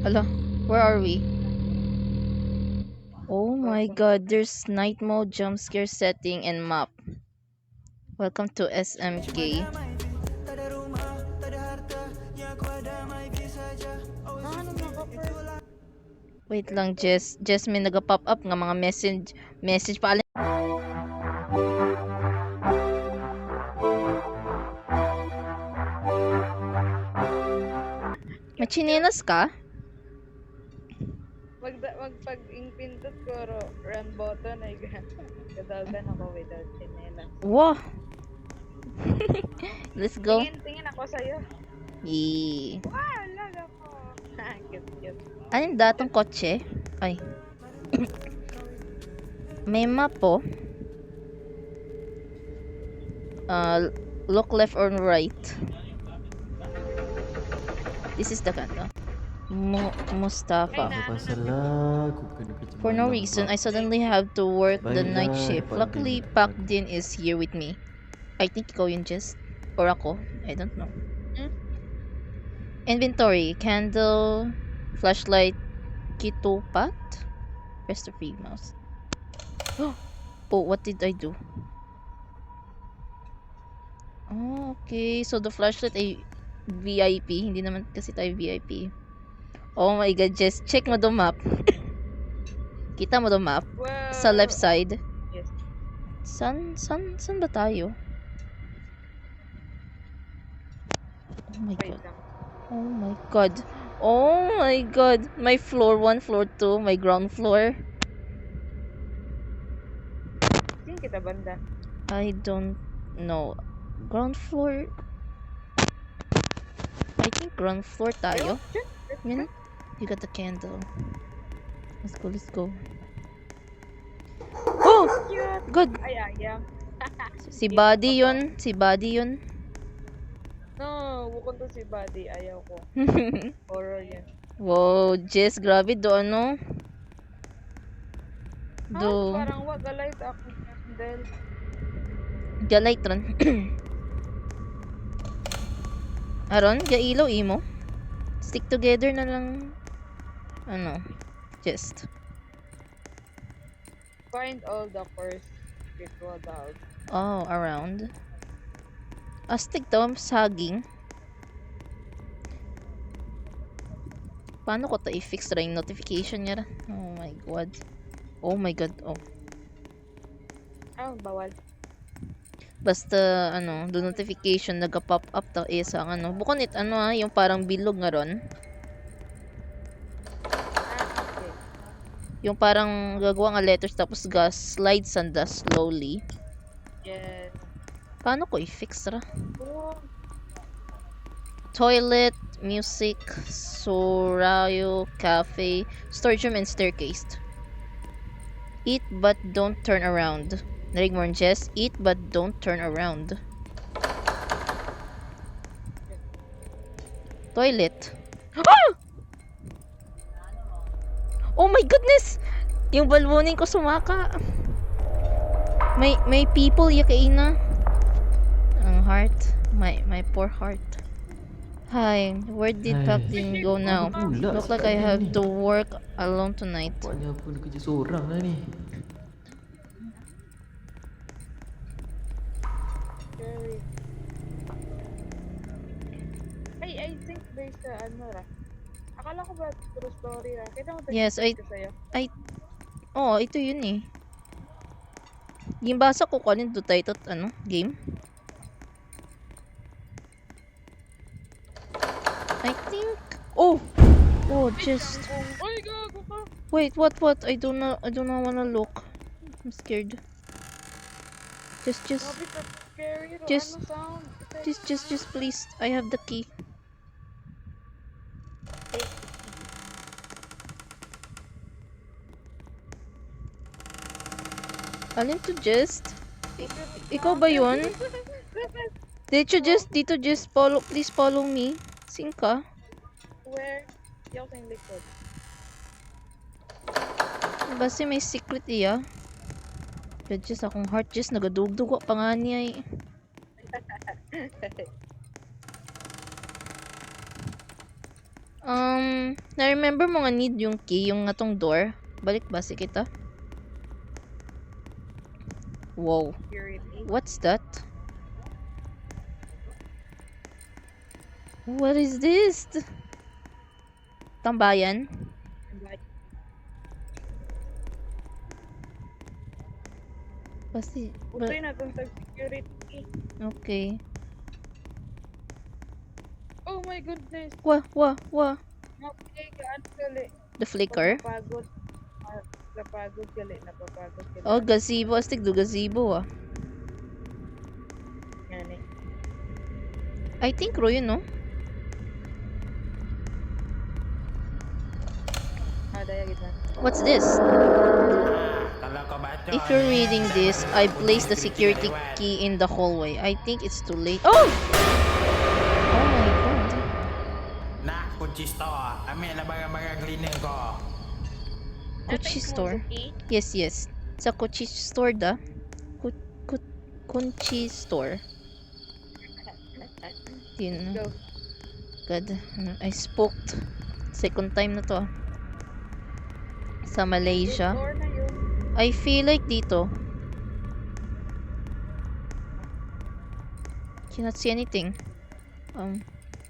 Hala, where are we? Oh my god, there's night mode, jump scare setting, and map. Welcome to SMK. Wait lang, Jess. Jess, may naga-pop up nga mga message pa. May chinelas ka? Magpag-impindot ko run button ay kadalgan ako without chinela. Wow! Let's go. Tingin ako sa'yo. Yee. Wow, laga ko. Cute. Anong datong kotse? Ay. May map po. Look left or right. This is the kanto. Mustafa. For no reason, I suddenly have to work the night shift. Luckily, Pak Din is here with me. I think ikaw yun, Jess. Or ako. I don't know. Inventory. Candle. Flashlight. Kitupat. Press the free mouse. Oh, what did I do? Oh, okay. So, the flashlight ay VIP. Hindi naman kasi tayo VIP. Oh my god, just check mo the map. Kita mo the map? Wow. Sa left side. Yes. San ba tayo? Oh my god. Oh my god. Oh my god. My floor 1, floor 2, my ground floor. Saan kita banda? I don't know. Ground floor. I think ground floor tayo. Yun. You got the candle. Let's go. Oh! Cute. Good. Ay, ayam. Si Buddy yun. No, bukod to si Buddy. Ayaw ko. Horror yan. Wow, Jess, grabe do ano? Do. Parang wag alight ako. Del. Galay tron. Aron, ilaw imo. Stick together na lang. Ano? Just. Find all the first ritual dogs. Oh, around. Astig to, saging. Paano ko to i-fix ra yung notification niya? Oh my god. Oh my god. Oh. Bawal. Basta ano, do notification naga-pop up ta isa ang ano. Bukod nit ano yung parang bilog nga ron. Okay. Yung parang gagawa nga letters tapos slide sanda slowly. Yes. Paano ko i-fix ra? Oh. Toilet, music, Sorayo, cafe, storage room, and staircase. Eat but don't turn around. Narig mo rin, Jess. Eat but don't turn around. Toilet. Ah! Oh my goodness! Yung balwonin ko sumaka. May people yakaina. Ang heart. My poor heart. Hi, where did Paklin go now? Look like I have to work alone tonight. Buatnya aku nak kerja seorang lah ni. Scary. I think there's ano ra. Akala ko ba true story ra. Kita mo Yes, ko sa'yo. Oh, ito yun eh. Yung basa ko kanin to title ano, game. I think just Oy, gago ka. wait, what? I don't know wanna look. I'm scared. Just Grabe ka scary. Just- Ano sound? just please. I have the key. Alin to just? Ikaw ba yun? Dito just follow, please follow me. Sing ka? Where? Yung sa likod. Basta may secret iya. But just akong heart just nagadugdug pa nga niya eh. Na-remember mo nga need yung key, yung atong door. Balik ba si kita? Wow. Security. What's that? What is this? Tambayan? Basti, Utoy na itong security. okay. Oh my goodness. Wah. Okay, kaan gali. The flicker? Napapagod. Napapagod gali. Oh, gazebo. Astig do gazebo ah. Yan eh. I think ro yun, no? Daya gitna. What's this? If you're reading this, I placed the security key in the hallway. I think it's too late. Oh! Oh my god. Nak, kunci store. Ambil lah barang-barang cleaner kau. Gucci store. Yes. Sa Gucci store da. Gucci store. Yun. Go. God. I spooked. Second time na to ah. Sa Malaysia. Door na yun. I feel like dito. Cannot see anything.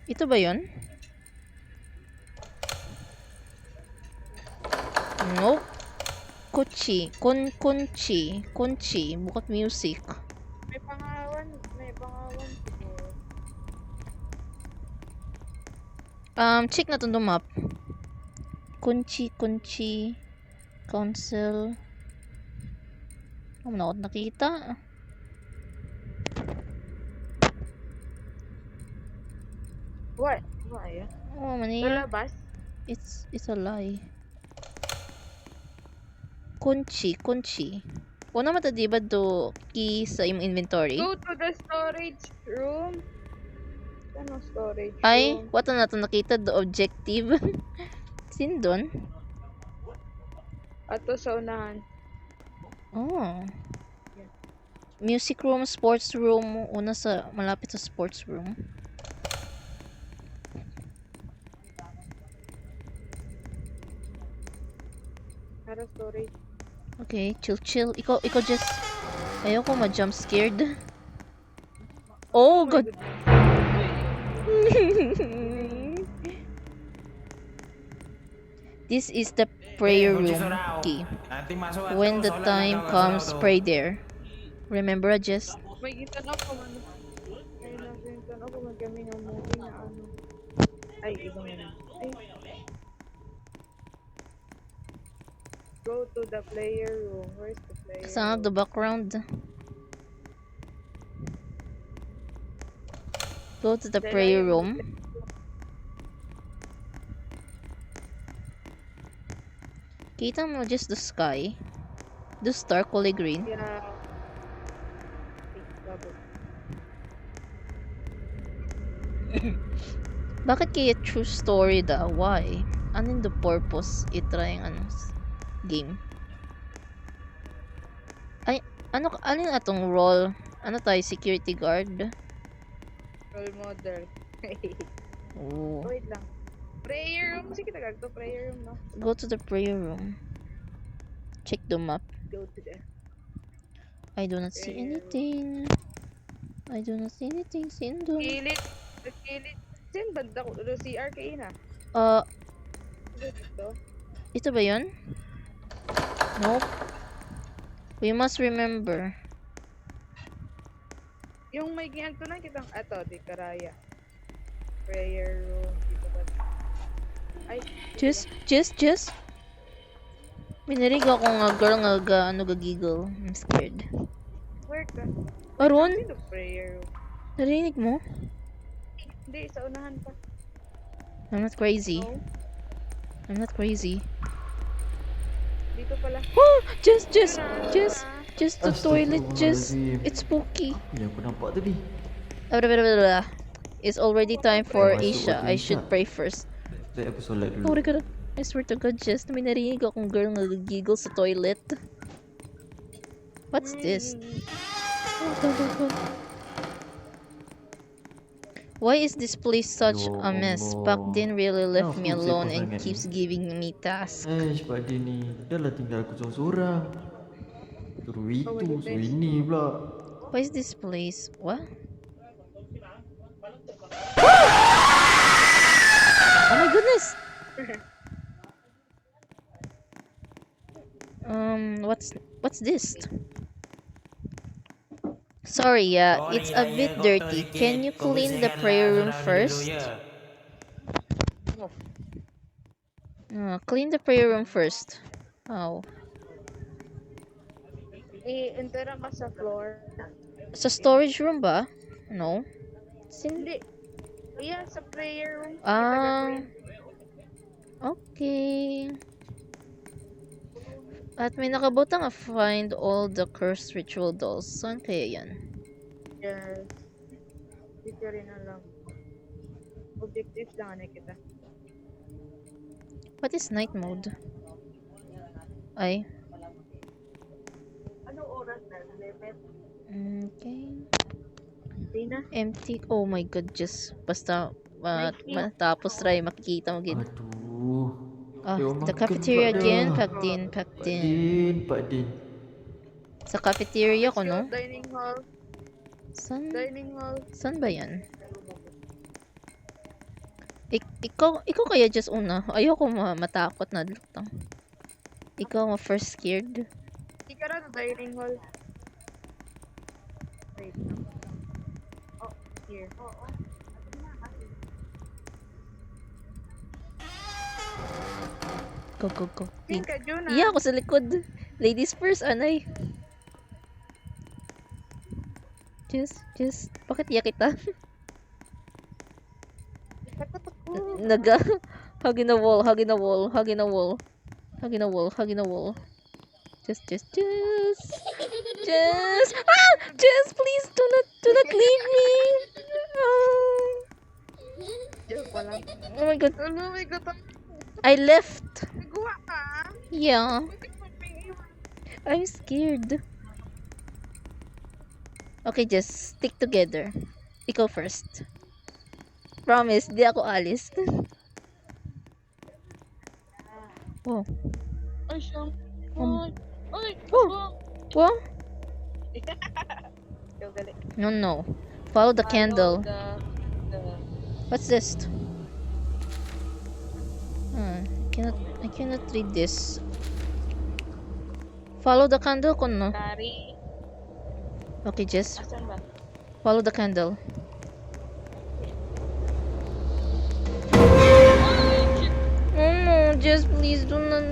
Ito ba yun? Nope. Kunchi. Kunchi. Bukat music. May pangawan siguro. Check na itong map. Kunchi. Council. Na ako nakita. What? What ya? Oh, Sa maniya. labas? It's a lie. Kunchi. Una mata di ba do key sa imong inventory? Go to the storage room. Ano storage room? Ay, what na nato nakita do objective. Sin doon? Ato sa unahan. Oh. Music room, sports room, una sa malapit sa sports room. Para storage. Okay, chill. Ikaw just ayoko ma-jump scared. Oh god. This is the prayer room key. Nanti masuk When the solat time kau comes, solat tu. pray there. Remember, just May gitan ako man. Ay, nagintan ako man kami ng movie na ano. Ay, ibang na. Ay. Go to the player room. Where's the player sound of the background. Go to the Then prayer I- room. Kita mo just the sky. The star kulay green. Yeah. Ay, double. Bakit kaya true story da? Why? Ano yung the purpose itry ang game? Ay, ano yung atong role? Ano tayo, security guard? Role model. Oh. Wait lang. Prayer room. Sige, tagag to. Prayer room, no? Go to the prayer room. Check the map. Go to the... I do not see anything. Sin doon. Kilit. The kilit. Diyan, banda ko. The CR kayo na. Dito. Ito ba yun? Nope. We must remember. Yung may giyanto na kitang... Ato, di karaya. Prayer room. Dito ba? Ay. Just. Minarinig ako nga girl nga gagiggle. I'm scared. Where ka? Aron? Sino prayer room? Narinig mo? Hindi, sa unahan pa. I'm not crazy. No? I'm not crazy. Dito pala. Oh! Just the toilet. Astaghfirullahaladzim. It's spooky. Yang aku nampak tadi. Blah. It's already time for Masuk Isha. waktu I Isya. should pray first. Baik aku solat dulu. Oh my god. I swear to God, just may narinig akong girl nga giggle sa toilet. What's this? Oh, God. Why is this place such Ya a mess? Pak Allah. Din really left me Kenapa sih alone and pasangan keeps ni? giving me tasks. Pak Din ni. Dah lah tinggal aku seorang-seorang. Suruh itu, suruh ini pula. Why is this place? What? Oh my goodness! What's this? Sorry, it's a bit dirty. Can you clean the prayer room first? Clean the prayer room first. Oh. I-entera ka sa floor. Sa storage room ba? No. Hindi. Yeah, sa prayer room. Okay. At may nakabutang find all the cursed ritual dolls. Saan kaya yan? Yes. Dito rin na lang. Objectives lang na kita. What is night mode? Ay. Anong oras na? 11? Okay. Hindi na. Empty. Oh my god, just basta Night view. matapos try makikita mo gid. Aduh. The cafeteria again, Pak Din. Pak Din. Sa cafeteria ko, no? Dining hall. Dining hall. Saan ba yan? Ikaw kaya just una. Ayoko matakot na lutang. Ikaw mo first scared. Hindi ka na dining hall. Wait. Oh, here. Go. Tingin ka, Juna. Iya ako sa likod. Ladies first, anay. Just, bakit iya kita? Takot ako. Hugging the wall. Just. Just, please, do not leave me. Joke lang. Oh my god, Oh my God. I left. Nagawa ka? Yeah, Bakit mo pinaiwan? I'm scared. Okay, just stick together. Ikaw first. Promise, di ako alis. Oh. Ay, siyam. Ay, Oh. What? Ikaw galing. No. Follow the candle. What's this? I cannot read this. Follow the candle ko, no? Kari. Okay, just Asan ba? follow the candle. Oh no, just please do not.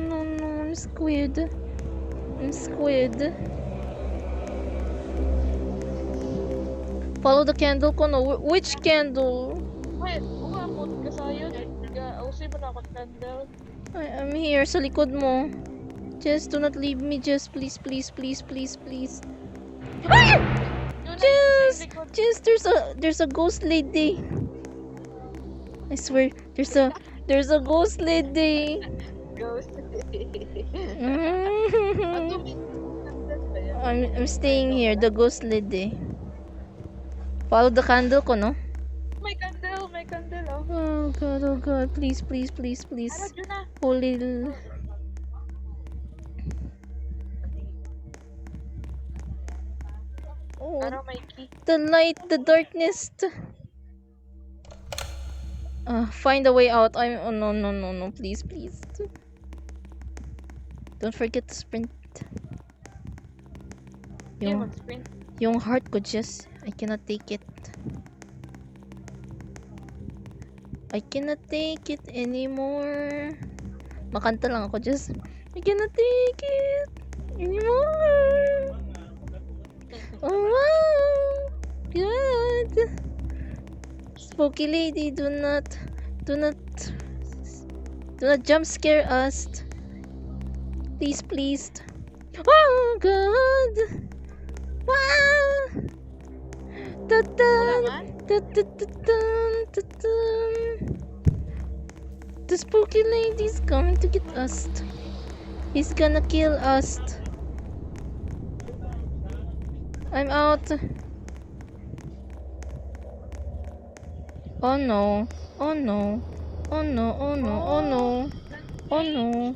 No. I'm scared. Follow the candle ko, no? Which candle? Wait, umamot ka sa'yo. Usay mo na ako candle. I'm here sa likod mo. Just do not leave me. Just please. Ah! Just there's a ghost lady. I swear there's a ghost lady. Ghost. I'm staying here. The ghost lady. Follow the candle ko, no? May candle, oh. Oh god, please. Ano, Juna? Holy Oh, Ano, may key? the light, the darkness. Find a way out. Oh no, please. Don't forget to sprint. Yung sprint. Yung heart ko just, I cannot take it. I cannot take it anymore. Makanta lang ako just, I cannot take it anymore. Oh wow, good. Spooky lady, do not jump scare us. Please. Oh god. Wow. The spooky lady is coming to get us. He's gonna kill us. I'm out. Oh no. Oh no. Oh no. Oh no. Oh no. Oh no.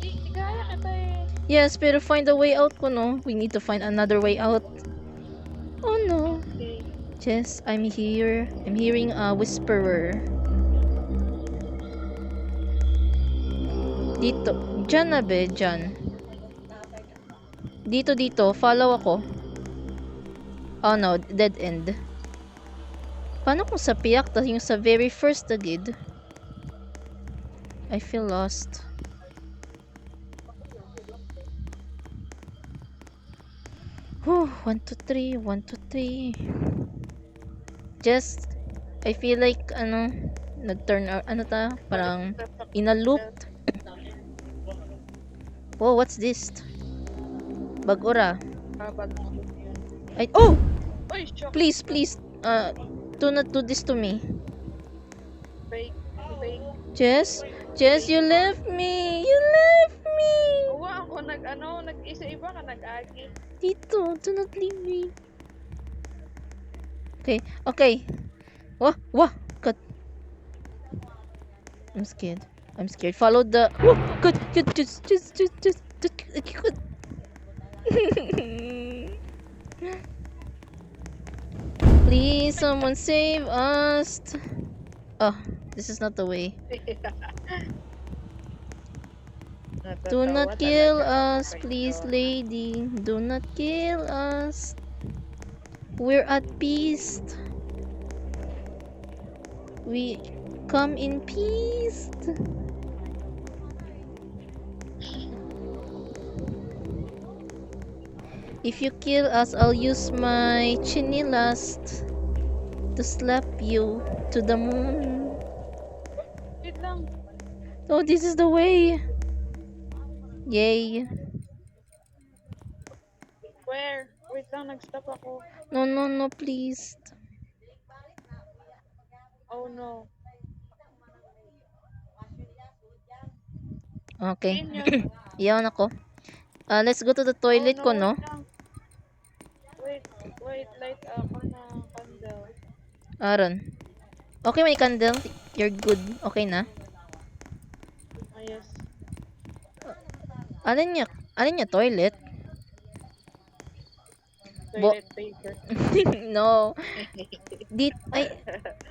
Di kaya kita eh. Yes, pero find a way out ko, no? We need to find another way out. Oh no. Okay. Jess, I'm here. I'm hearing a whisperer. Dito. Diyan na be, diyan. Dito. Follow ako. Oh no, dead end. Paano kung sa piyak, tas yung sa very first agad? I feel lost. Whew, 1, 2, 3, 1, 2, 3. Just, I feel like, nag-turn, parang, in a loop. Whoa, what's this? Bagora. Bad mo yun. Oh! Uy, shock. Please, do not do this to me. Fake. Jess, you left me. Uwa ako nag-isa iba ka nag-agi. Dito, do not leave me. Okay. Wah, cut. I'm scared. Follow the. Whoa, good. Just. Good. Please, someone save us. Oh, this is not the way. Do not kill us, please, lady. Do not kill us. We're at peace. We come in peace. If you kill us, I'll use my chinilas to slap you to the moon. Wait lang. Oh, this is the way. Yay. Where? Wait lang, nag-stop ako. No, please. Oh no. Okay. Yun yun. Iyan ako. Let's go to the toilet ko, no? Wait lang. Wait, light ako na candle. Aaron. Okay, may candle. You're good. Okay na? Ah, yes. Alin niya toilet? Toilet paper. No.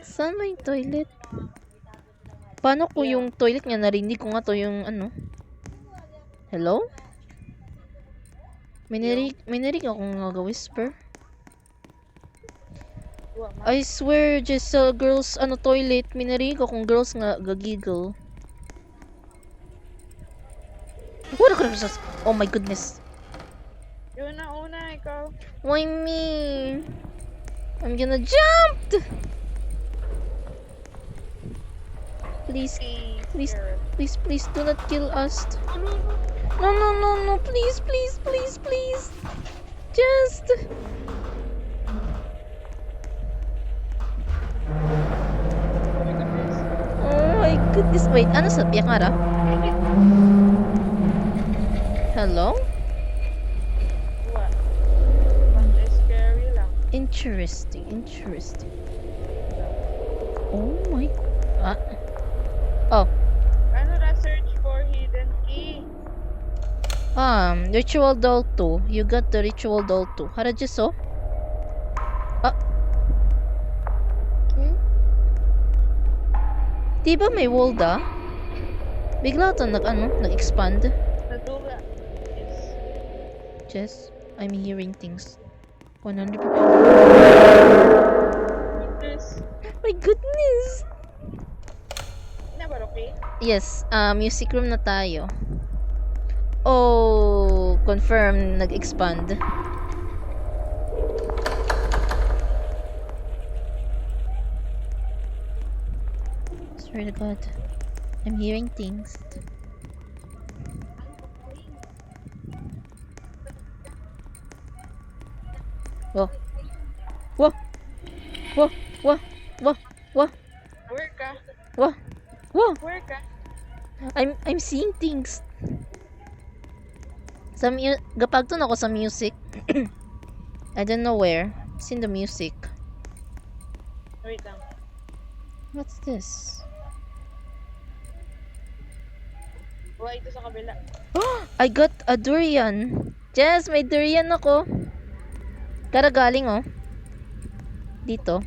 Saan ba yung toilet? Paano ko Yeah. yung toilet niya narinig ko nga to yung Hello? May narinig akong nag-whisper. Uwa, ma. I swear, just sa girls, toilet, may narinig akong girls nga gagiggle. What a Jesus! Oh my goodness. Yun na una, ikaw. Why me? I'm gonna jump! Please, please, do not kill us. No, please. Just. Oh my goodness. Wait, ano sa piyak nga ra? Hello? Uwa. Pang scary lang. Interesting. Oh my. Oh. Ano na search for hidden key? Ritual doll 2. You got the ritual doll 2. Harajuso? Di ba may Wolda? Bigla ito nag-expand. Nadula. Yes. Jess, I'm hearing things. 100%. Goodness. My goodness! Na ba okay? Yes, music room na tayo. Oh, confirm, nag-expand. Swear to God, I'm hearing things. Whoa. Where ka? Whoa. Where ka? I'm seeing things. Gapagton ako sa music. I don't know where. It's in the music. Wait lang. What's this? Why ito sa kabila? I got a durian. Jess, may durian ako. Karagaling oh. Dito.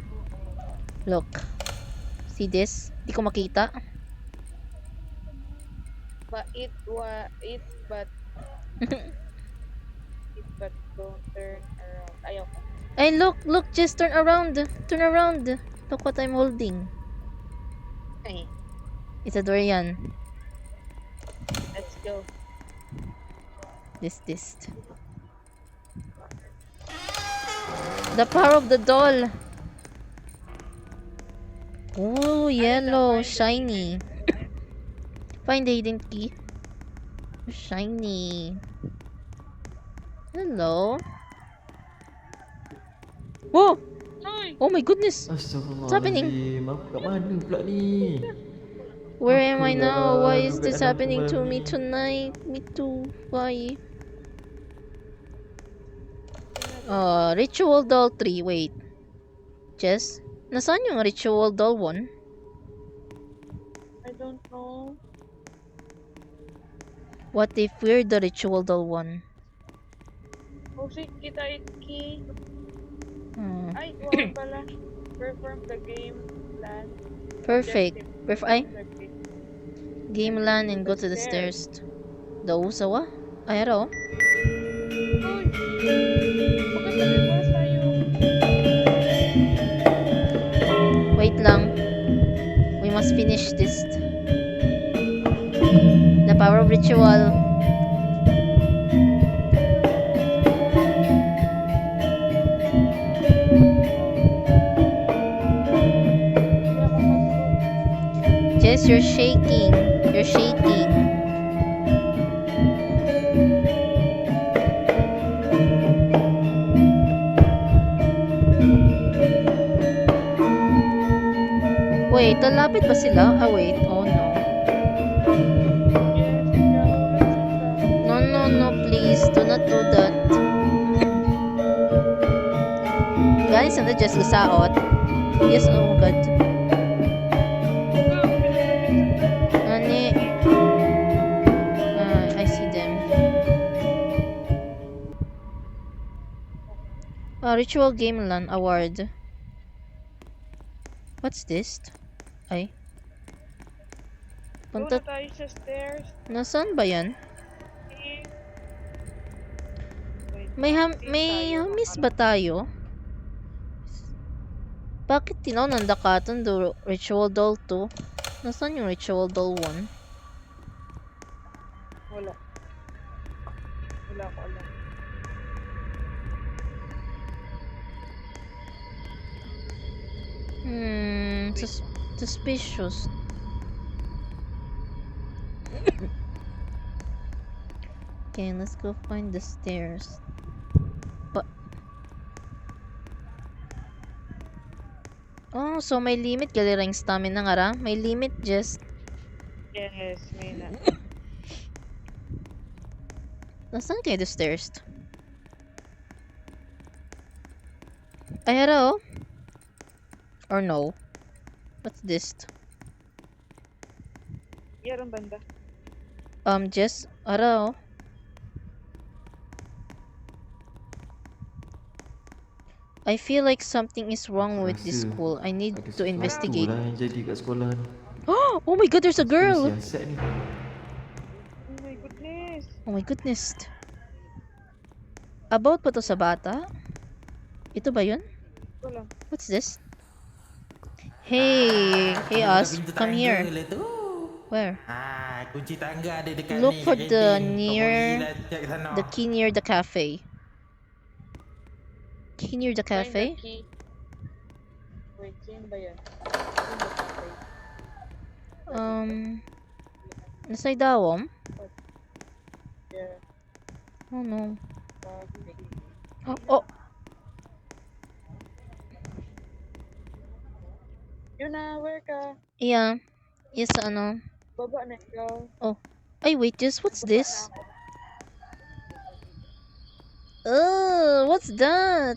Look. See this? Di ko makita. But eat but don't turn around. Ayaw ko. Ay, look, just turn around. Turn around. Look what I'm holding. Ay, It's a durian. let's go. This. The power of the doll. Oh, yellow, shiny. Find the hidden key. Shiny. Hello. Whoa! Ay! Oh my goodness. Astagfirullahaladzim. Aku kat mana pula ni? Where am I now? Why is Aku this kat happening dalam to me ni. tonight? Me too. Why? Ritual Doll 3. Wait. Jess? Nasaan yung Ritual Doll 1? I don't know. What if we're the Ritual Doll 1? Oh shit, kita key. Ay, wow pala. Perform the game plan. Perfect. Ay, Objective. game land and go to the stairs. Daw sa wa? Ay, araw. Uy! Bakit nag-reverse tayo? Wait lang. We must finish this. The power of ritual. Jess, you're shaking. You're shaking. Wait, lalapit ba sila? Ah, wait. Oh, no. No, please. Do not do that. Guys, ano just gasaot? Yes, oh god. Ani. I see them. Ritual Game Land Award. What's this? Ay. Doon Punta. na tayo sa stairs. Nasaan ba yan? Wait, May miss ba tayo? Bakit tinawag dakatan do Ritual Doll 2? Nasaan yung Ritual Doll 1? Wala. Wala ko alam. Suspicious. Okay, let's go find the stairs. Oh, so may limit gali ring stamina nga ra. May limit just. Yes, may na. Nasaan kayo the stairs? Ay, hello? Or no? What's this? Yarang banda. Jess, hello? I feel like something is wrong with this school. I need to investigate. Itulah yang jadi kat sekolah ni. Oh my god, there's a girl! Siasat ni. Oh my goodness. Oh my goodness. About pa to sa bata? Ito ba yun? Ito lang. What's this? Hey, hey us, Pintu come tangga here. lah tu. Where? Kunci tangga ada dekat Look ni, for kat the kantin. near Kau pergi lah cek ke sana. The key near the cafe. Key near the Find cafe? the key. Wait, sino ba yan? Sino ba cafe? Nasa idawom? Yeah. Oh no. Cafe. Oh, Yun na, where ka? yeah. Yes, ano. Baba na ikaw. Ay, wait, just what's this? Oh, what's that?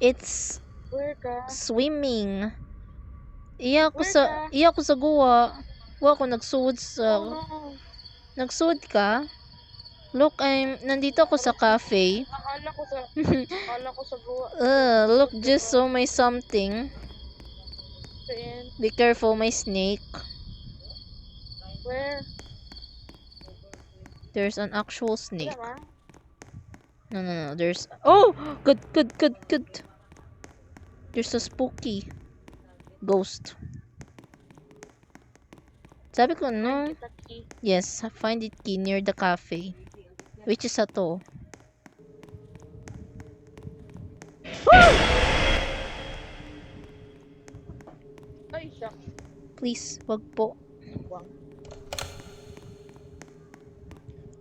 It's Where ka? swimming. Iya ko sa guwa. Wa ko nagsuod sa... Oh no. Nagsuod ka? Look, nandito ako sa cafe. Akala ko sa buwa. Look, just so may something. Saan? Be careful, may snake. Where? There's an actual snake. Wala ma? No. There's... Oh! Good. There's a spooky ghost. Sabi ko, no? Taki. Yes, find it key near the cafe. Which is ato. Ay, siya. Please, wag po. Wang.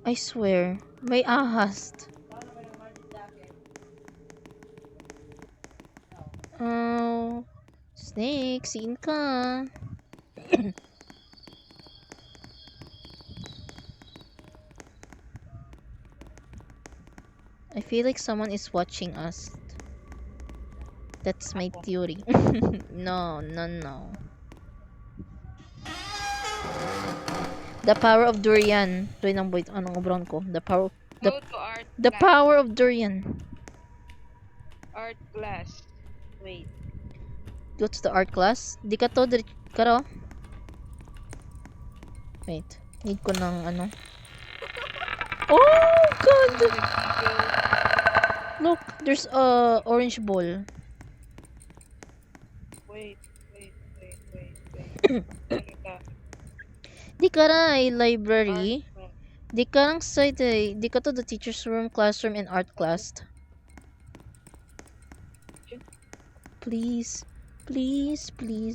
I swear, may ahas. Oh, snake, siin ka. I feel like someone is watching us. That's my theory. No. The power of durian. Doy nang boy, anong obron ko? The power Go to art. The class. power of durian. Art class. Wait. Go to the art class. Di ka to, karo. Wait. Need ko ng ano. Oh, God! Look, there's a orange ball. Wait. Di ka ra library. Di ka lang side di ka to the teacher's room, classroom, and art class. Please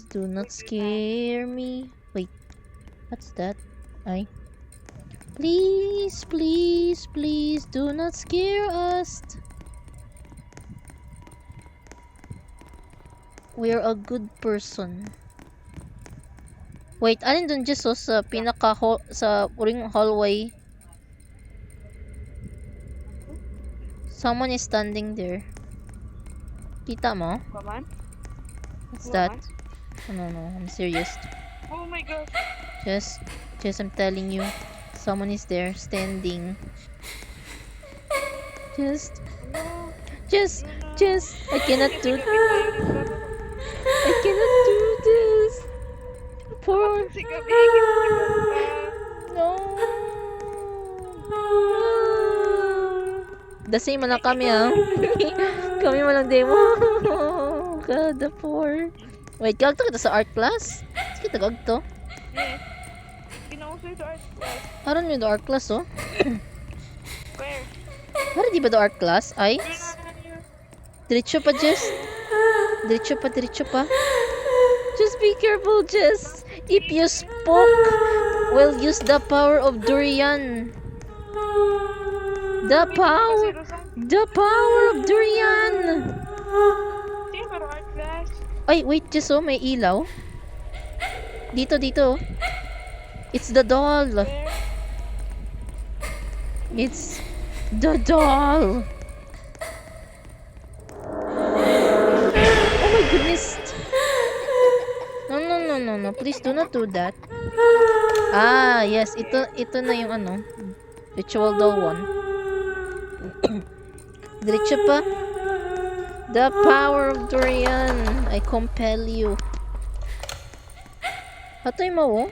do not scare me. Wait, what's that? Ay. Please do not scare us. We're a good person. Wait, alin dun just sa pinaka sa ring hallway. Someone is standing there. Kita mo? Paman? What's Wala. that? No, I'm serious. Oh my god. Just I'm telling you, someone is there standing. Just, I cannot do this. Poor. No. The same man lang kami ah. Kami man lang demo. God, the poor. Wait, kagto kita sa art class? Sige, kagto. Yes. Kinauso ito art class. Aron yun, the art class, oh. Where? Para di ba the art class? Ay? Diretso pa, Jess. Diretso pa. Just be careful, Jess. If you spoke, we'll use the power of durian. The power of durian. Sino pero art class? Ay, wait, Jess, oh, may ilaw. Dito. It's the doll. Where? It's the doll. Oh my goodness. No. Please do not do that. Ah, yes. Ito na yung ano. Ritual doll 1. Diretso pa. The power of durian. I compel you. Hatoy mo, oh.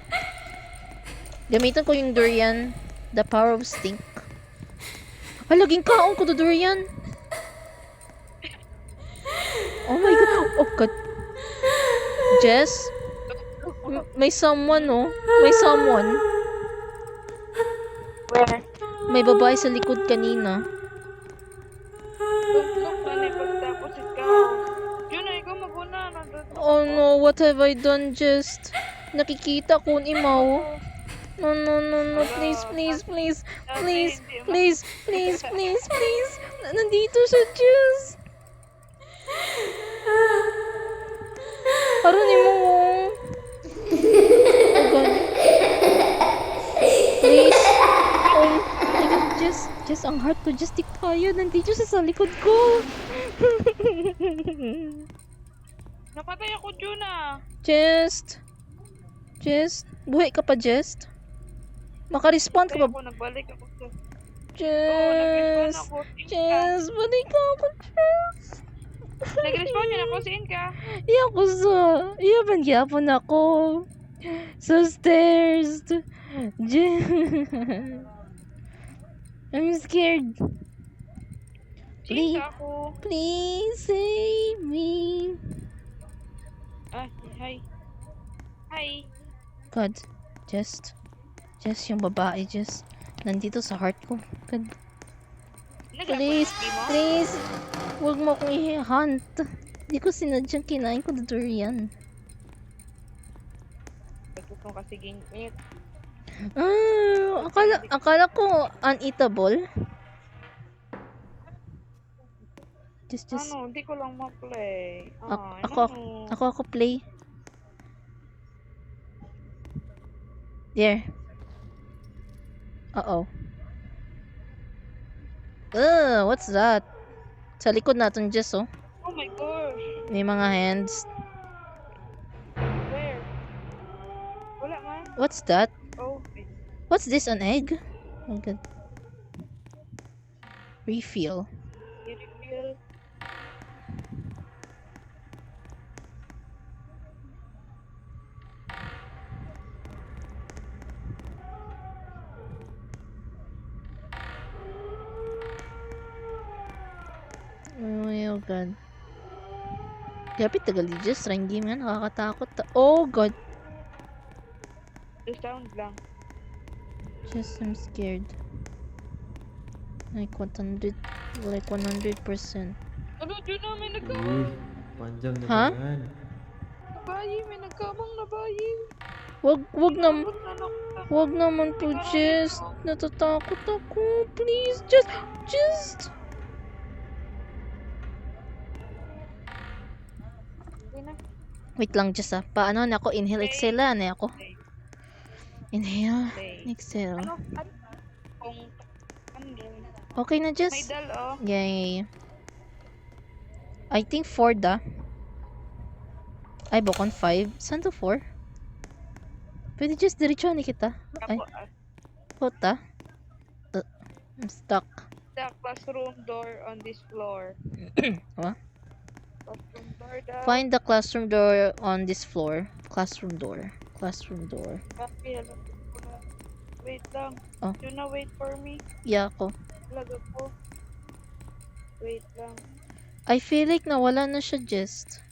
Gamitan ko yung durian. The power of stink. Ay, laging kaon ko to durian. Oh my god. Oh god. Jess? May someone, oh. May someone. Where? May babae sa likod kanina. Look na ni pagtapos ikaw. Yun na, ikaw maguna. Oh no, what have I done, Jess? Nakikita ko ni Imaw. No. Please. Nandito siya, Jess. Aron ni mo. Oh god. Please. Oh, Jess, ang heart ko, Jess, di kaya. Nandito siya sa likod ko. Napatay ako, Juna. Jest. Jest. Buhay ka pa, Jest. Maka-respawn ka Patay pa. ako, nagbalik ako sa... Jess. ako. Jess, balik ako, Jess. Nag-respawn yun ako sa Inka. Iya ko sa. Iya gyapon ako. Sa stairs. Jess. I'm scared. Please. Inka ako. Please save me. Ah, hi. Hi. God. Just. Just yung babae, just. Nandito sa heart ko. God. Please. Please. Huwag mo akong i-hunt. Hindi ko sinadyang kinain ko na durian. Nagtutong kasi gingit. Akala ko uneatable. Just. Ano, hindi ko lang ma-play. Ako play. There. Uh-oh. What's that? Sa likod natin, Jess, oh. Oh my gosh. May mga hands. Where? Wala man. What's that? Oh, wait. What's this, an egg? Oh my god. Refill. You reveal. Oh my god. Kapit tagal di Jess. Trying game yan. Nakakatakot. Oh god. The sound lang. Just I'm scared. Like 100%. Ano, Juna, may Uy, nagkamang. panjang na Ha? yan. Nabayi, may nagkamang nabayi. Wag naman po, Jess. Natatakot ako. Please, just. Hindi na. Wait lang, Jess, ah. Paano na ako? Inhale, exhale, na ako. Inhale, Play. exhale. Ano? Kung... Ano yun? Okay na, May Jess. dal, oh. Yay. I think 4 da. Ay, bukon 5. Saan to 4? Pwede just diretso ni kita. Ay, Ako, puta. I'm stuck. the classroom door on this floor. What? Classroom door daw. Find the classroom door on this floor. Classroom door. Classroom door. Copy, alam ko na. Wait lang. Oh. Juna, wait for me. Yeah, ako. Laga ko. Wait lang. I feel like nawala na siya, just.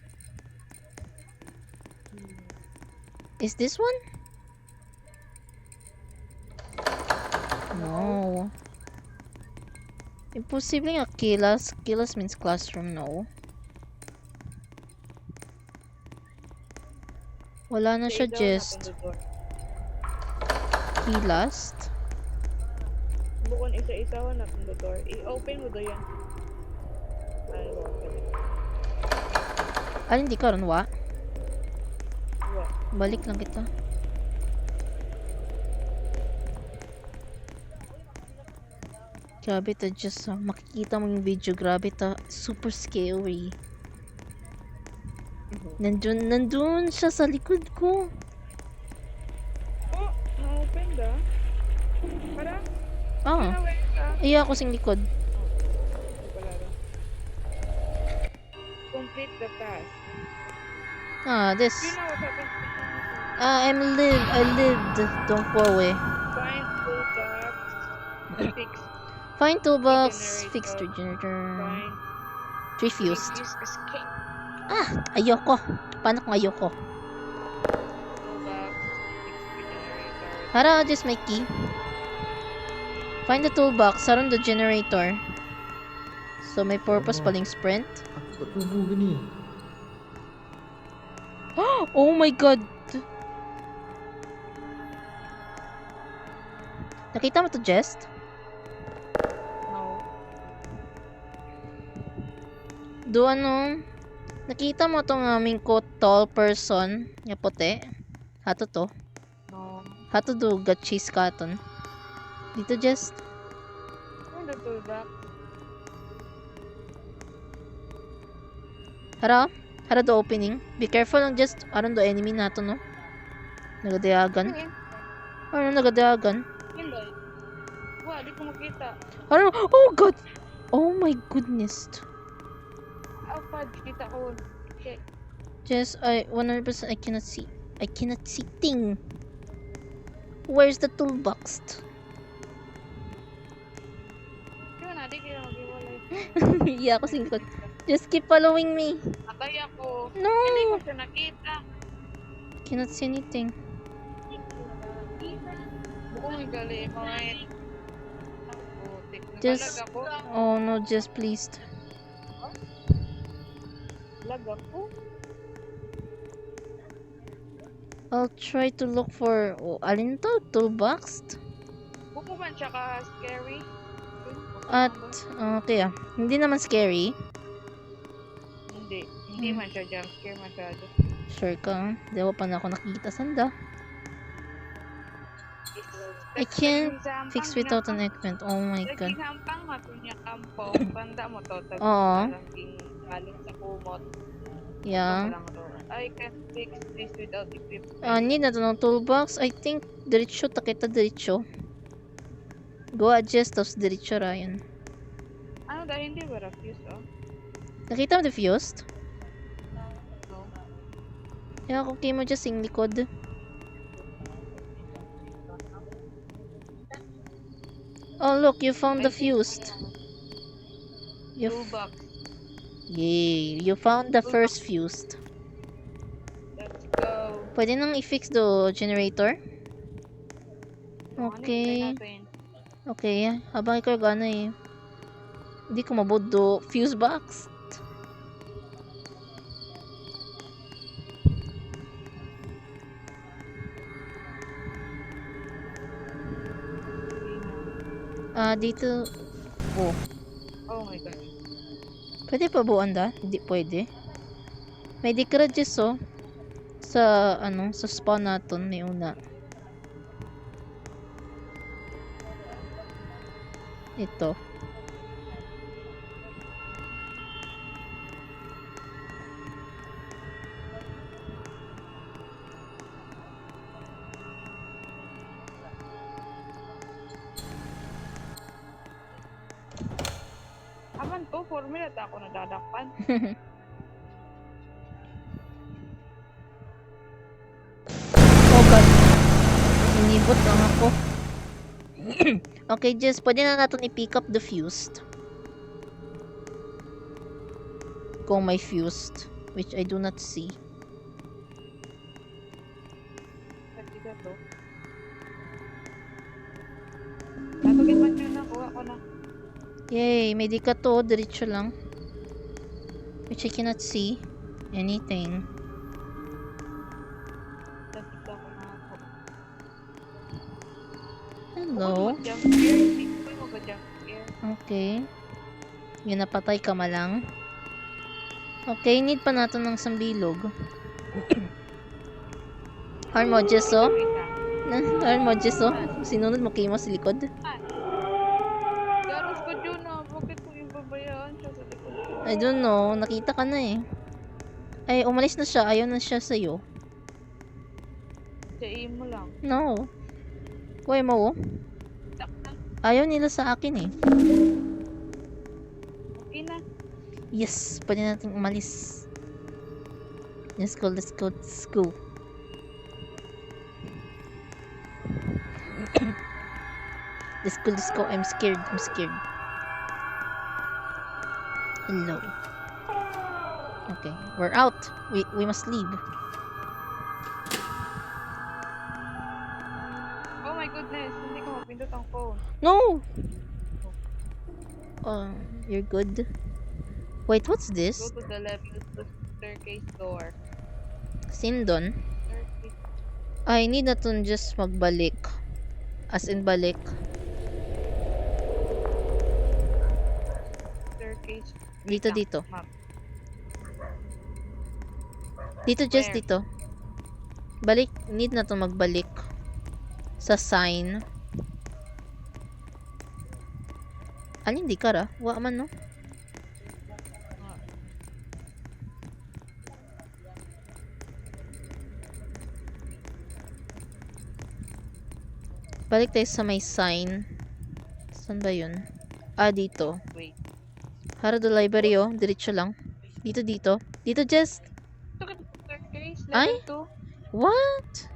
Is this one? No. Imposible nga kilas. Kilas means classroom, no. Wala na siya, Stay down, just. open the door. Kilas. Bukon isa-isa natin the door. I-open mo do yan. Ay, open it. Alin di karon wa? Wa. Balik lang kita. Grabe ta, just makikita mo yung video, grabe ta, super scary. Nandun siya sa likod ko. Oh, na-open da. Para? Ah, Wait ka. iya ako sing likod. Wala rin. Complete the task. Ah, this. You know what happened? I lived. Don't go away. Find two box. Fix. Find toolbox, fix Generator. the generator. Find. Refused. Use escape. Ah, ayoko. Paano kung ayoko? Two box. Fix the generator. Hara, just my key. Find the toolbox, around the generator. So, may purpose paling sprint. Ako ba't mo gani? Oh my god! Nakita mo to, Jest? No. Do ano? Nakita mo tong aming ko tall person nga puti? Hato to? No. Hato do got cheese cotton. Dito, Jest? Find the two box. Hara? Hara do opening. Be careful lang just aron do enemy nato no. Nagadayagan. Ano nagadayagan? Hindi. Wah, di ko makita. Ano? Oh god. Oh my goodness. Pad, kita ko. Shit. Just I 100% I cannot see. I cannot see thing. Where's the toolbox? Yun na, di kaya mag-iwalay. Yeah, ako singkot. Just keep following me. Atay ako. No. Hindi ko siya nakita. Cannot see anything. Buong gali, mga putik. Just- Nagalag ako. Oh no, just please. Lag ako. I'll try to look for alin to? Toolbox? Buko man siya ka scary. At okay ah. Hindi naman scary. Hindi. Hindi man siya jump scare masyado. Sure ka? Di pa na ako nakikita sanda. I can't fix without an equipment. Oh my god. Lagi hampang matunya kampo. Banda mo to. Oo. Galing sa kumot. Yeah. I can fix this without equipment. Need na to ng toolbox. I think diretso ta kita diretso. Go adjust tapos diretso Ryan. Ano dahil hindi ba refuse oh? Nakita mo diffused? No. Yeah, kung kayo mo dyan sing likod. Oh look, you found the fused. You Toolbox. Yay, you found the first fused. Let's go. Pwede nang i-fix the generator? Okay. Okay, habang ikaw gana eh. Hindi ko mabod do fuse box. Dito. Oh. Oh my god. Pwede pa buuan da? Hindi pwede. May decrages oh. Sa sa spawn natin may una. Ito. Aman to, 4 minutes ako nadadakpan. Oh god. Inibot lang ako. Okay, just pwede na natin i-pick up the fused. Kung may fused. Which I do not see. Kasi ka to. Tatugin man yun na, kuha ko na. Yay, may di ka to. Diretso lang. Which I cannot see anything. Tatugin ko na ako. Hello. Jump scare, hindi ko mo ba jump scare? Okay. Yun, napatay ka malang. Okay, need pa natin ng sambilog. Harmodges, oh. Wait lang. Harmodges, oh. Sinunod mo kayo mo sa likod. Garos ko dyan na, bakit ko yung babayaan siya sa likod ko? I don't know. Nakita ka na eh. Ay, umalis na siya. Ayaw na siya sa'yo. Sa mo lang. No. Kuya mo, oh. Ayaw nila sa akin eh. Okay na. Yes, pwede natin umalis. Let's go, let's go, let's go. Let's go, let's go. I'm scared, I'm scared. Hello. Okay, we're out. We must leave. Oh my goodness, hindi ko mapindot ang phone. No! You're good. Wait, what's Go this? to the left, use the staircase door. Sindon? Staircase. I need na to just magbalik. As in balik. Staircase. Dito, Wait lang, dito. map. Dito, just Where? dito. Balik. Need na to magbalik. Sa sign. Alin di ka ra? Wa man no? Balik tayo sa may sign. Saan ba yun? Ah, dito. Wait. Hara the library, oh. Diretso lang. Dito, dito. Dito, Jess. Look at the staircase. Ay? Level What?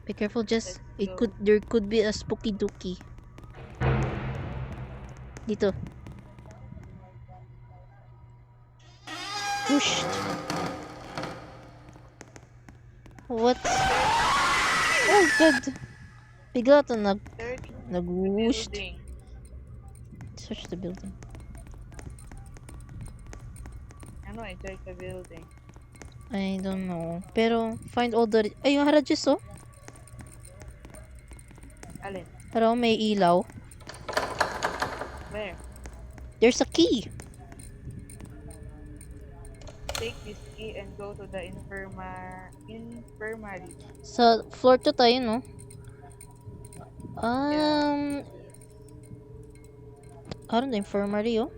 Be careful, Jess. There could be a spooky dookie. Dito. Whoosh. What? Oh, God. Bigla ito 2. nag-whoosh. Building. Search the building. Ano, search the building. I don't know. Pero, find all the... Ay, yung Harajis, oh. Alin? Pero may ilaw. Where? There's a key. Take this key and go to the infirmary. Sa floor 2 tayo, no? Aron the infirmary, oh.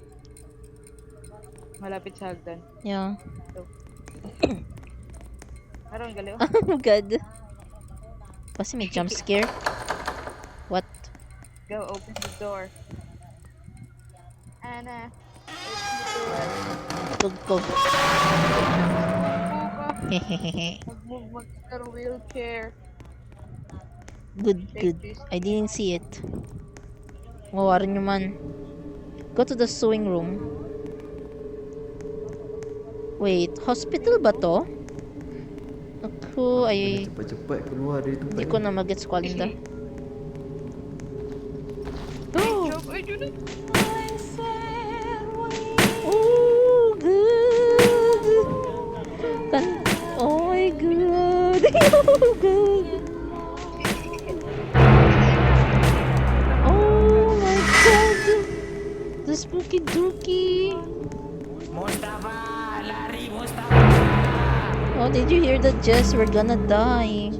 Malapit sa hagdan. Yeah. Aron, gali oh. Oh, God. Kasi may jump scare. What? Go, open the door. Anna, open the door. Tugtog. Hehehe. Mag-move ka ng wheelchair. Good, good. I didn't see it. Mawarin nyo man. Go to the sewing room. Wait, hospital ba to? Ako ay... Cepat-cepat keluar dari tempat Hindi ko na mag-gets ko alinda. Oh! Ay, Juno. Oh, good! Oh my God! Oh, good! Oh my God! The spooky dookie! Mustafa, lari Mustafa. Oh, did you hear that, Jess? We're gonna die.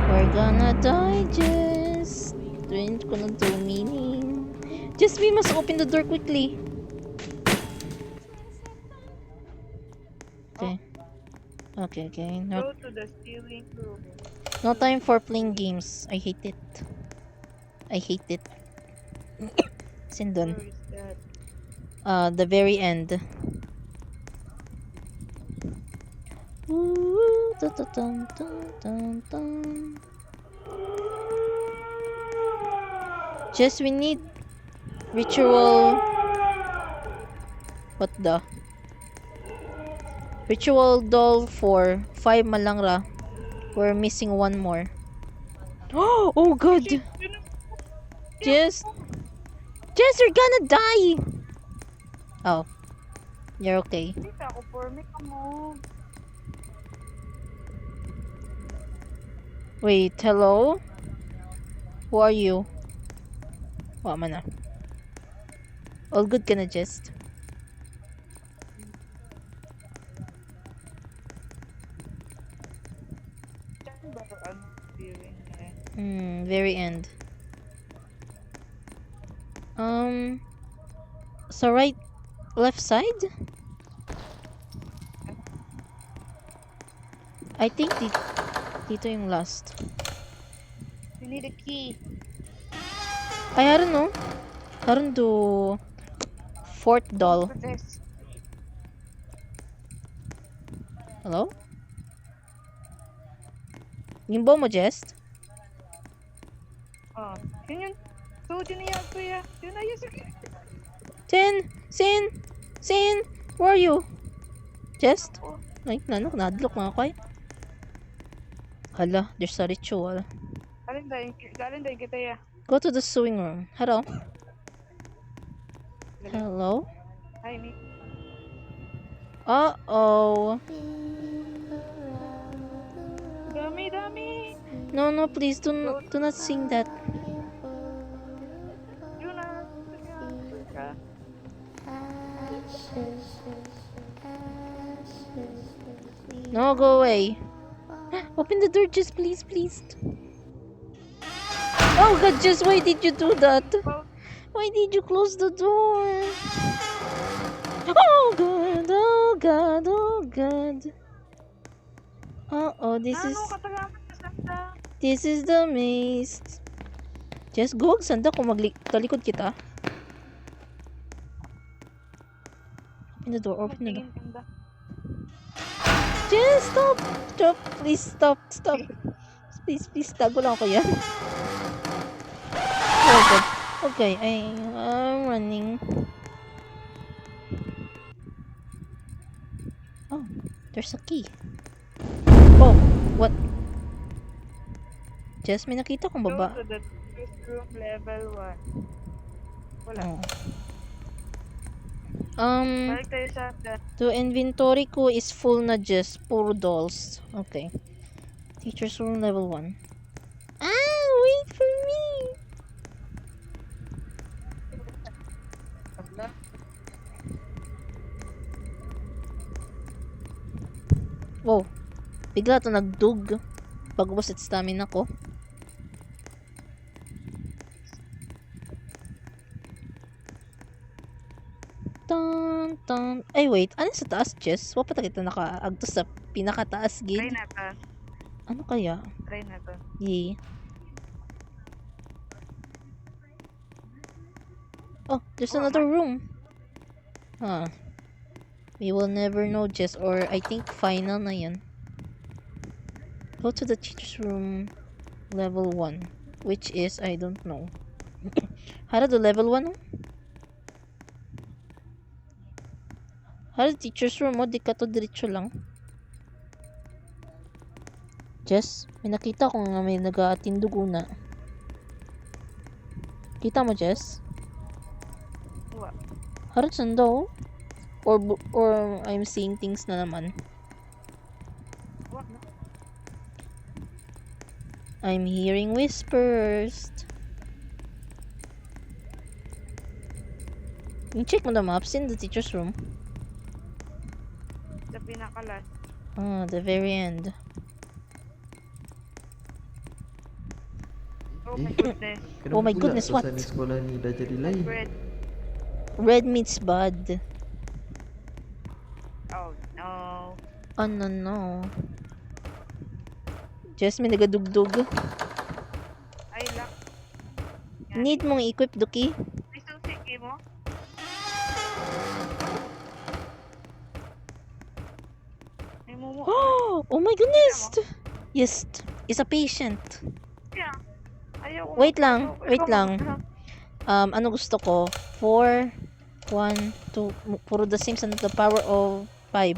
We're gonna die, Jess. Doon ko na do meaning. Jess, we must open the door quickly. Okay. Okay, okay. Go to the ceiling room. No time for playing games. I hate it. I hate it. Sindon. Where is that? The very end. Ooh, dun, dun, dun, dun, dun. Just we need ritual. What the? Ritual doll for 5 malang ra. We're missing one more. Oh God! Jess, Jess, you're gonna die. Oh, you're okay. Hindi ako for me, come on. Wait, hello? Who are you? Wa man na. All good ka na, Jess? Saan ba ang feeling niya? Very end. So right, left side? I think dito yung last. You need a key. I don't know. I don't do fourth doll. For this. Hello? Yung bow mo, Jess? Oh, yun yun. So, yun na yan, kuya. Yun na yun. Sige. Sin! Where are you? Jess? Ay, nanok, nadlock mga kay. Hala, there's a ritual. Galing dahil kita ya. Go to the sewing room. Hello? Hello? Hi, Nick. Uh-oh. Dami. No, please do not sing that. Yun na. No, go away. Open the door, just please. Oh God, just why did you do that? Why did you close the door? Oh God. Oh, Ano katagaman ka sanda? this is the maze. Just go, sanda kung talikod kita. Open the door, open the door. Magtingin kanda. Just stop! Stop! Please stop! Stop! Please, tago lang ako yan. Oh god. Okay, I'm running. Oh, there's a key. Oh, what? Jess, may nakita kong Go baba. to the first room level 1. Wala. Oh. Balik tayo sa hagdan. The inventory ko is full na, Jess. Puro dolls. Okay. Teacher's room level 1. Ah, wait for me! Wow. Bigla to nagdug. Pag-ubos at stamina ko. Tan. Ay, wait. Ano sa taas, Jess? Wa pa ta kita nakaagto sa pinakataas Try gid. natin. Ano kaya? Try natin. Yeah. Oh, there's another room. Huh. We will never know, Jess. Or I think final na yan. Go to the teacher's room level 1. Which is, I don't know. How do level 1? How do teacher's room? Di ka to diretso lang. Jess, may nakita ko nga may nag-aatindugo na. Kita mo, Jess? Wa. Harap daw? Or I'm seeing things na naman. Wa na. I'm hearing whispers. You check mo the maps in the teacher's room. Sa pinakalas. Oh, the very end. Oh my Eh. goodness. Oh my goodness, what? Sa sekolah ni dah jadi lain. Red. Red meets bud. Oh no. Oh no. Just may nagadugdug. Ay lang. Need mong equip, Duki. May susiki mo? May mumu. Oh my goodness! Yes, is a patient. Yeah. Ayaw ko Wait lang, magpasok. wait Ikaw lang. mag- Ano gusto ko? 4, 1, 2, puro the same sa the power of 5.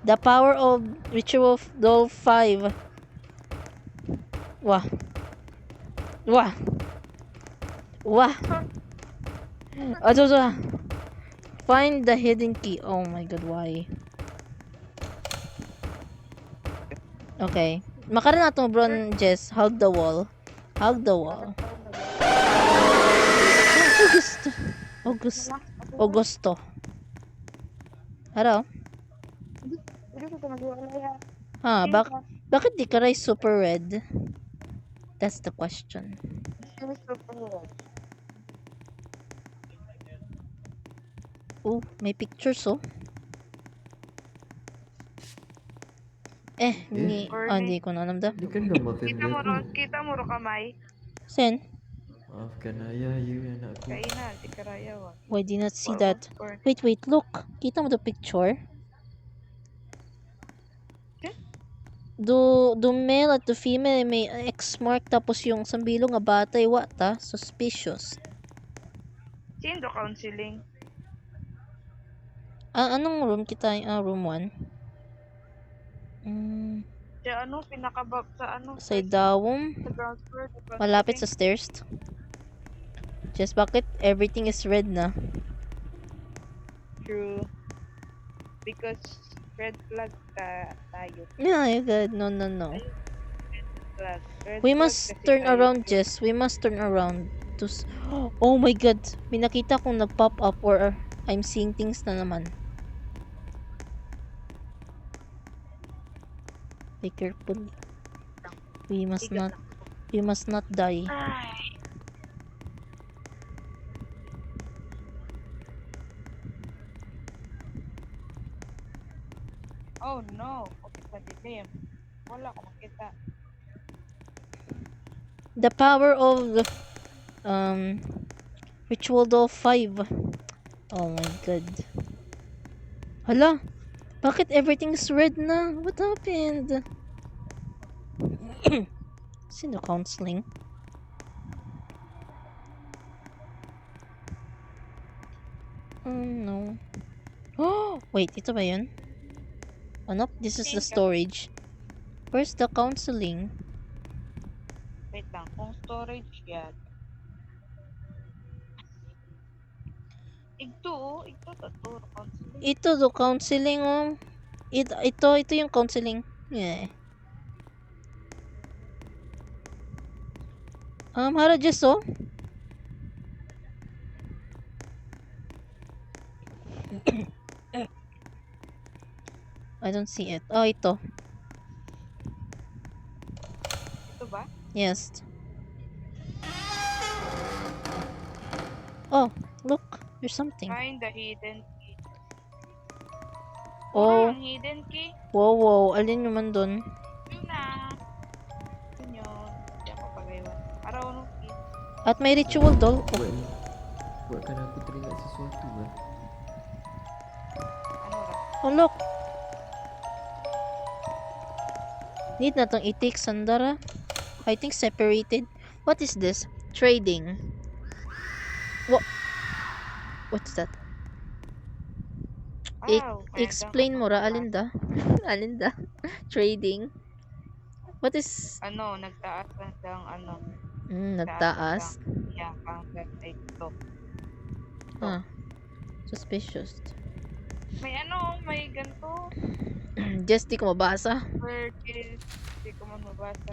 The power of ritual of doll 5. Wah. Wah. Wah. Ato. Find the hidden key. Oh my god, why? Okay. Makaroon na itong bron, Jess. Hug the wall. Hug the wall. Augusto. Hello? Hindi ko ito nag-iwalaya. Ha, bakit di ka rice super red? That's the question. Oh, may pictures oh. Hindi ko na alam da. Ini kan gambar family aku. Kita mo ro kamay. Sen, Maafkan ayah, you anakku. Kaina, di karaya wa. why did not see that? Wait, look. Kita mo the picture? Do male at the female may X mark tapos yung sambilo nga batay ta suspicious. Sino counseling? Anong room kita? Room 1. Sa ano, pinakabab sa ano? Sa dawom, Sa ground floor. Sa malapit sa stairs. Just bakit everything is red na? True. Because red flag tayo. Yeah, you good. No. Flag. Red We flag must kasi turn tayo. around, Jess. We must turn around. Oh my god. May nakita kong nag-pop up or I'm seeing things na naman. Be careful. We must not die. Ay. Oh no. Okay, padilim. Wala ko makita. The power of Ritual Doll 5. Oh my god. Hala, bakit everything's red na? What happened? Sino counseling? Oh no. Oh, wait, ito ba yun? Oh nope, this is the storage. Where's the counseling? Wait lang, kung storage yan. Ito to counseling. Ito the counseling oh. Ito yung counseling. Yeah. Hara just oh. I don't see it. Oh, ito. Ito ba? Yes. Oh, look. There's something. Find the hidden key. Oh. Ang hidden key. Wow. Alin naman dun? Yun na. Yun yun. Hindi ako pagaywan. Araw no key. At may ritual doll. Oh. Buat kan aku teringat sesuatu lah. Ano ra? Oh, look. Need na tong itik sandara. I think separated. What is this? Trading. What's that? Wow. Explain mo ra, Alinda. Alinda. Trading. What is... Ano, nagtaas lang ano. Nagtaas. Yeah, hanggang ito. Suspicious. May ano, may ganito. Just di ko mabasa. Purchase. Hindi ko man mabasa.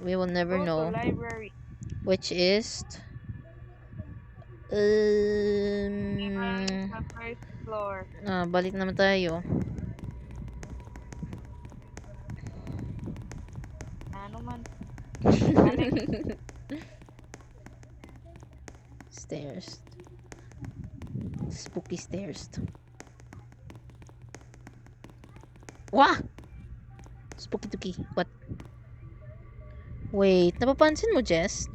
We will never Go know. to library. Which is... Sa first floor. balik naman tayo. Ano man. Stairs. Spooky stairs. Wah! Spooky tuki. What? Wait, napapansin mo, Jess?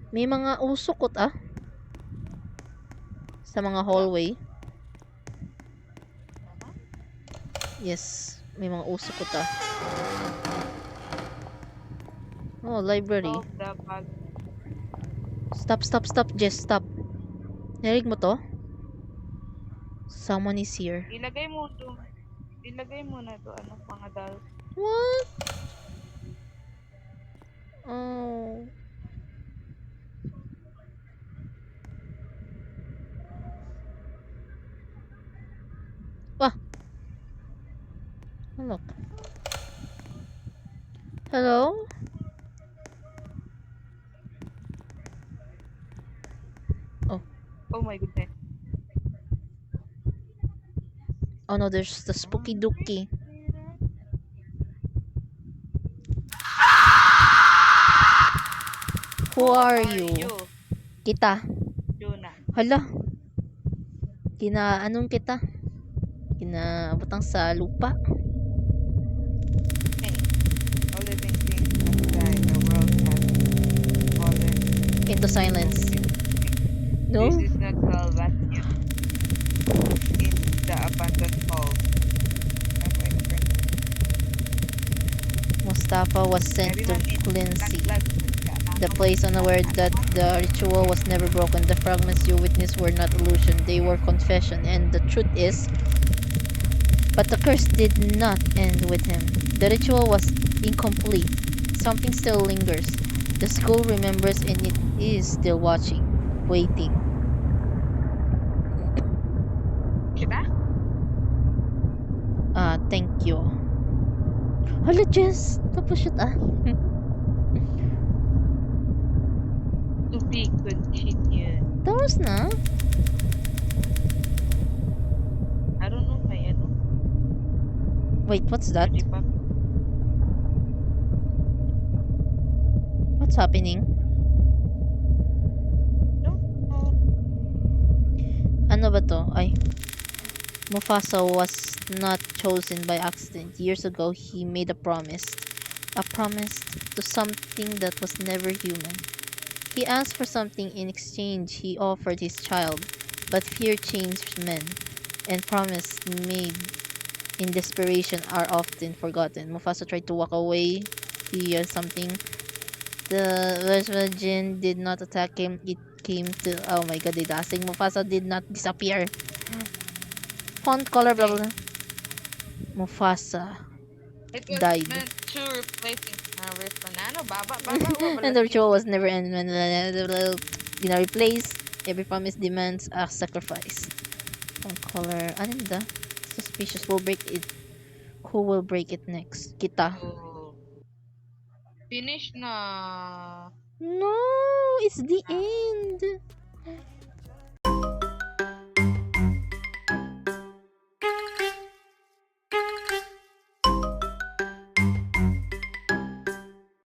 May mga usokot sa mga hallway. Yes, may mga usokot Oh, library. Solve the bug. Stop, Jess, stop. Narinig mo to? Someone is here. Ilagay mo na to ano mga dal. What? Oh. Look. Hello? Oh my goodness. Oh no, there's the spooky dookie. Who are you? Kita. Juna. Hala. Anong kita? Kinabutang sa lupa. Hey. All living things outside the world has fallen Into silence. No? This is not Salvation. It's the abandoned hall. Mustafa was sent to Clincy, the place unaware that the ritual was never broken. The fragments you witnessed were not illusion, they were confession, and the truth is... But the curse did not end with him. The ritual was incomplete. Something still lingers. The school remembers and it is still watching, waiting. Kita? Thank you. Hala, Jess! Tapos siya To be continued. Tapos na? I don't know, may ano. Wait, what's that? Di ba? What's happening? No. Ano ba to? Ay. Mufasa was not chosen by accident. Years ago, he made a promise. A promise to something that was never human. He asked for something in exchange. He offered his child. But fear changed men, and promises made in desperation are often forgotten. Mufasa tried to walk away. He heard something. The Virgin did not attack him. It came to... Oh my god, didasing. Mufasa did not disappear. Font color, blah blah blah. Mufasa It was died. meant to replace it with banana. Baba. And the ritual was never ended. Gonna replace. Every promise demands a sacrifice. Font color. Ano ba? Suspicious will break it. Who will break it next? Kita. Oh. Finish na. No, it's the end.